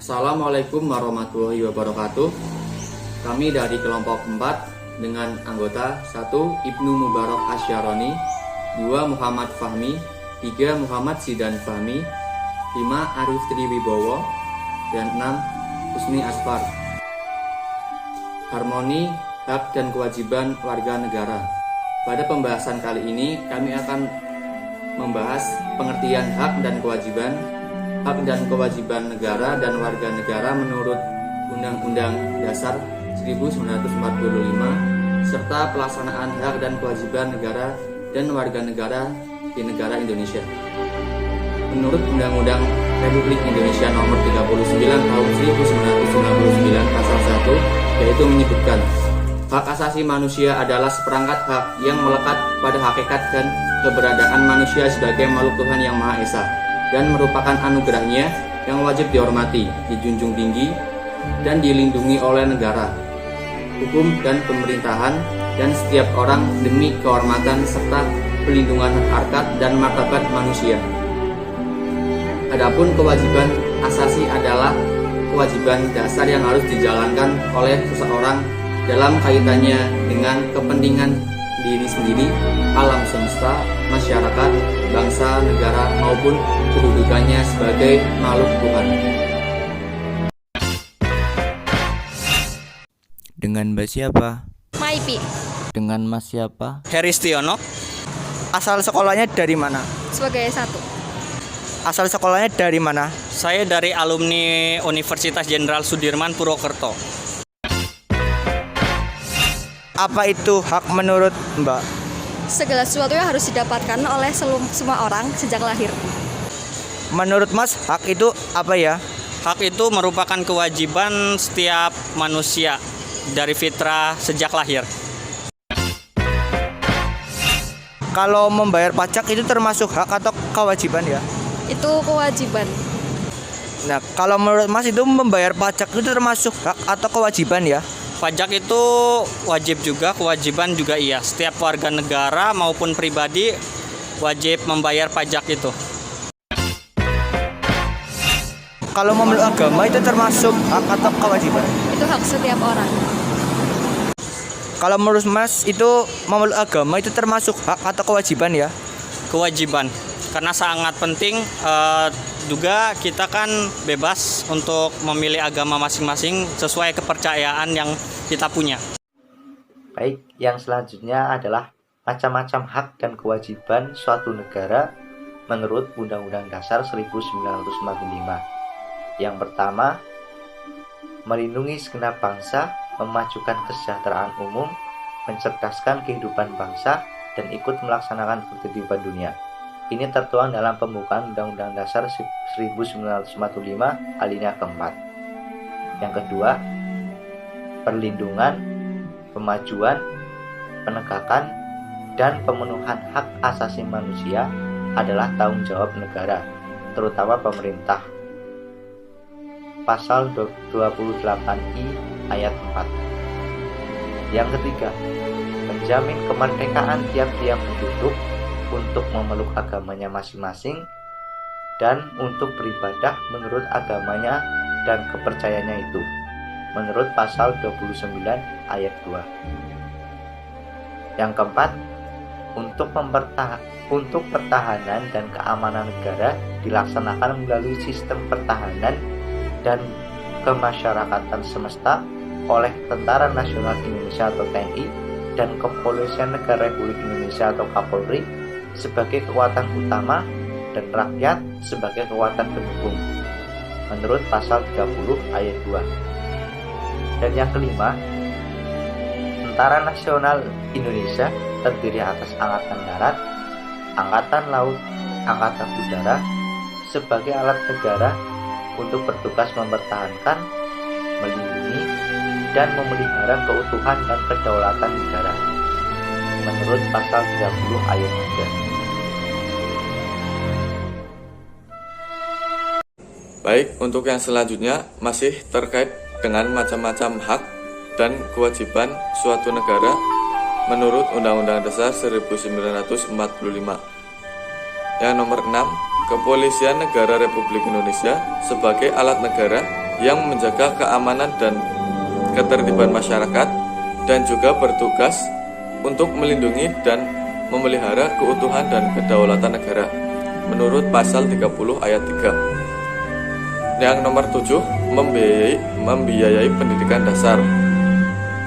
Assalamualaikum warahmatullahi wabarakatuh. Kami dari kelompok 4 dengan anggota 1 Ibnu Mubarak Asyaroni, 2 Muhammad Fahmi, 3 Muhammad Zidan Fahmi, 5 Arif Triwibowo, dan 6 Husni Asfar. Harmoni, hak dan kewajiban warga negara. Pada pembahasan kali ini kami akan membahas pengertian hak dan kewajiban negara dan warga negara menurut Undang-Undang Dasar 1945 serta pelaksanaan hak dan kewajiban negara dan warga negara di negara Indonesia. Menurut Undang-Undang Republik Indonesia Nomor 39 Tahun 1999 Pasal 1, yaitu menyebutkan hak asasi manusia adalah seperangkat hak yang melekat pada hakikat dan keberadaan manusia sebagai makhluk Tuhan Yang Maha Esa dan merupakan anugerahnya yang wajib dihormati, dijunjung tinggi, dan dilindungi oleh negara, hukum dan pemerintahan, dan setiap orang demi kehormatan serta pelindungan harkat dan martabat manusia. Adapun kewajiban asasi adalah kewajiban dasar yang harus dijalankan oleh seseorang dalam kaitannya dengan kepentingan diri sendiri, alam semesta, masyarakat, bangsa, negara, maupun kedudukannya sebagai makhluk Tuhan. Dengan Mbak siapa? Maipi. Dengan Mas siapa? Heristiono. Asal sekolahnya dari mana? Sebagai satu. Asal sekolahnya dari mana? Saya dari alumni Universitas Jenderal Sudirman Purwokerto. Apa itu hak menurut Mbak? Segala sesuatu yang harus didapatkan oleh semua orang sejak lahir. Menurut Mas, hak itu apa ya? Hak itu merupakan kewajiban setiap manusia dari fitrah sejak lahir. Kalau membayar pajak itu termasuk hak atau kewajiban ya? Itu kewajiban. Nah, kalau menurut Mas itu membayar pajak itu termasuk hak atau kewajiban ya? Pajak itu wajib juga, kewajiban juga iya. Setiap warga negara maupun pribadi wajib membayar pajak itu. Kalau memeluk agama itu termasuk hak atau kewajiban? Itu hak setiap orang. Kalau menurut Mas itu memeluk agama itu termasuk hak atau kewajiban ya? Kewajiban, karena sangat penting. Juga kita kan bebas untuk memilih agama masing-masing sesuai kepercayaan yang kita punya. Baik, yang selanjutnya adalah macam-macam hak dan kewajiban suatu negara menurut Undang-Undang Dasar 1945. Yang pertama, melindungi segenap bangsa, memajukan kesejahteraan umum, mencerdaskan kehidupan bangsa, dan ikut melaksanakan ketertiban dunia. Ini tertuang dalam pembukaan Undang-Undang Dasar 1945 alinea keempat. Yang kedua, perlindungan, pemajuan, penegakan, dan pemenuhan hak asasi manusia adalah tanggung jawab negara, terutama pemerintah. Pasal 28I ayat 4. Yang ketiga, menjamin kemerdekaan tiap-tiap penduduk untuk memeluk agamanya masing-masing dan untuk beribadah menurut agamanya dan kepercayaannya itu, menurut pasal 29 ayat 2. Yang keempat, untuk pertahanan dan keamanan negara dilaksanakan melalui sistem pertahanan dan kemasyarakatan semesta oleh Tentara Nasional Indonesia atau TNI dan Kepolisian Negara Republik Indonesia atau Kapolri sebagai kekuatan utama dan rakyat sebagai kekuatan pendukung, menurut pasal 30 ayat 2. Dan yang kelima, Tentara Nasional Indonesia terdiri atas Angkatan Darat, Angkatan Laut, Angkatan Udara sebagai alat negara untuk bertugas mempertahankan, melindungi, dan memelihara keutuhan dan kedaulatan negara, menurut pasal 30 ayat 3. Baik, untuk yang selanjutnya masih terkait dengan macam-macam hak dan kewajiban suatu negara menurut Undang-Undang Dasar 1945. Yang nomor 6, Kepolisian Negara Republik Indonesia sebagai alat negara yang menjaga keamanan dan ketertiban masyarakat dan juga bertugas untuk melindungi dan memelihara keutuhan dan kedaulatan negara menurut pasal 30 ayat 3. Yang nomor 7, membiayai pendidikan dasar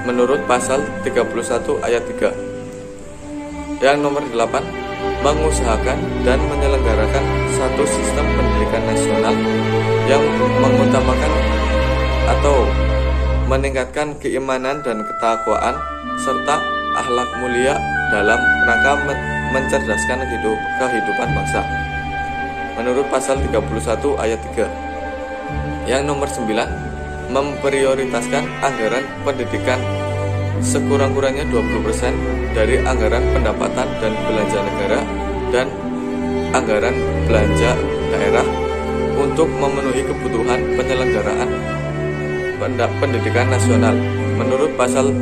menurut pasal 31 ayat 3. Yang nomor 8, mengusahakan dan menyelenggarakan satu sistem pendidikan nasional yang mengutamakan atau meningkatkan keimanan dan ketakwaan serta akhlak mulia dalam rangka mencerdaskan kehidupan bangsa menurut pasal 31 ayat 3. Yang nomor 9, memprioritaskan anggaran pendidikan sekurang-kurangnya 20% dari anggaran pendapatan dan belanja negara dan anggaran belanja daerah untuk memenuhi kebutuhan penyelenggaraan pendidikan nasional menurut pasal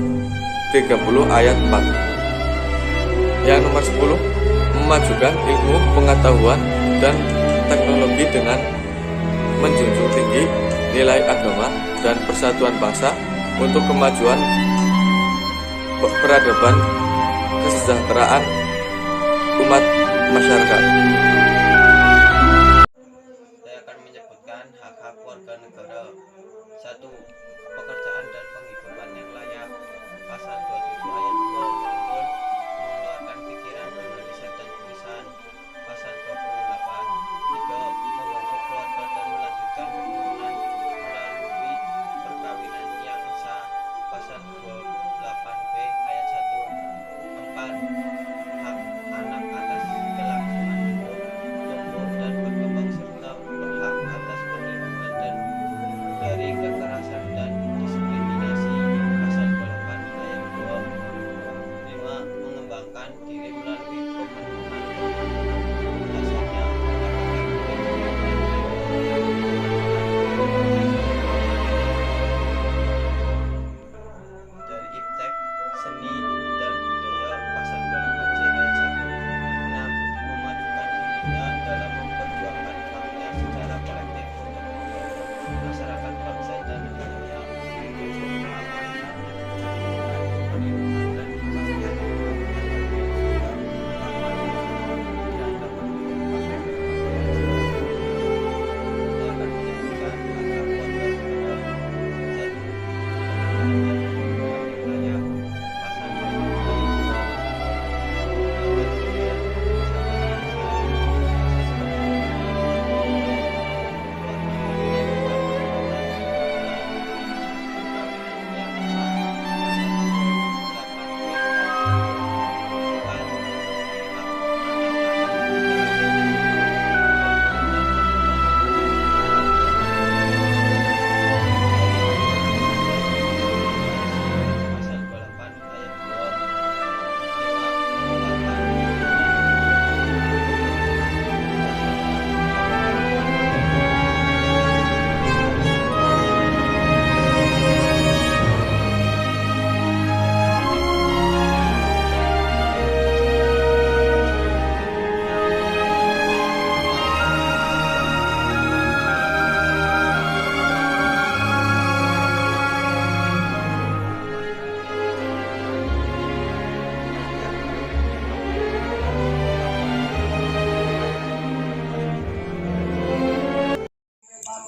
30 ayat 4. Yang nomor 10, memajukan ilmu pengetahuan dan teknologi dengan menjunjung tinggi nilai agama dan persatuan bangsa untuk kemajuan peradaban kesejahteraan umat masyarakat. Saya akan menyebutkan hak-hak warga negara. 1. Pekerjaan dan penghidupan yang layak. Pasal 27 ayat 2 untuk mengeluarkan pikiran dengan lisan dan tulisan. Pasal 28. 3. Membentuk keluarga dan melanjutkan keturunan melalui perkawinan yang sah. Pasal 28b ayat 1. 4. Hak anak atas kelangsungan hidup, tumbuh dan berkembang serta berhak atas perlindungan dan dari kekerasan dan diskriminasi. Pasal 28 ayat 2. 5. Mengembangkan diri melalui pemenuhan dasarnya dari iptek, seni, dan budaya. Pasal 28C ayat 1. 6. Memajukan dirinya dalam memperjuangkan haknya secara kolektif untuk masyarakat bangsa dan negaranya. 7. Mengamankan perlindungan dan kepastian hukum yang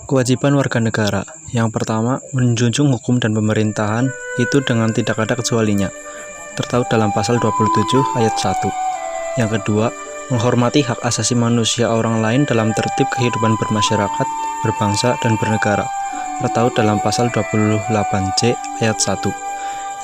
Kewajiban warga negara. Yang pertama, menjunjung hukum dan pemerintahan itu dengan tidak ada kecualinya, tertaut dalam pasal 27 ayat 1. Yang kedua, menghormati hak asasi manusia orang lain dalam tertib kehidupan bermasyarakat, berbangsa, dan bernegara, tertaut dalam pasal 28C ayat 1.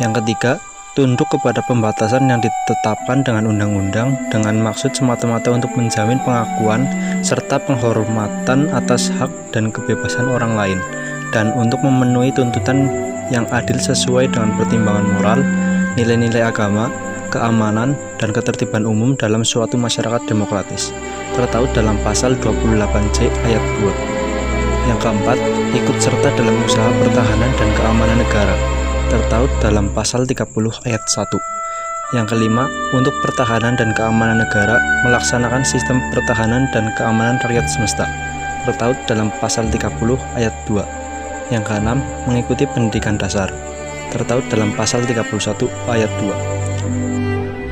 Yang ketiga, tunduk kepada pembatasan yang ditetapkan dengan undang-undang dengan maksud semata-mata untuk menjamin pengakuan serta penghormatan atas hak dan kebebasan orang lain, dan untuk memenuhi tuntutan yang adil sesuai dengan pertimbangan moral, nilai-nilai agama, keamanan, dan ketertiban umum dalam suatu masyarakat demokratis, tertaut dalam pasal 28C ayat 2. Yang keempat, ikut serta dalam usaha pertahanan dan keamanan negara, tertaut dalam pasal 30 ayat 1. Yang kelima, untuk pertahanan dan keamanan negara melaksanakan sistem pertahanan dan keamanan rakyat semesta, tertaut dalam pasal 30 ayat 2. Yang keenam, mengikuti pendidikan dasar, tertaut dalam pasal 31 ayat 2.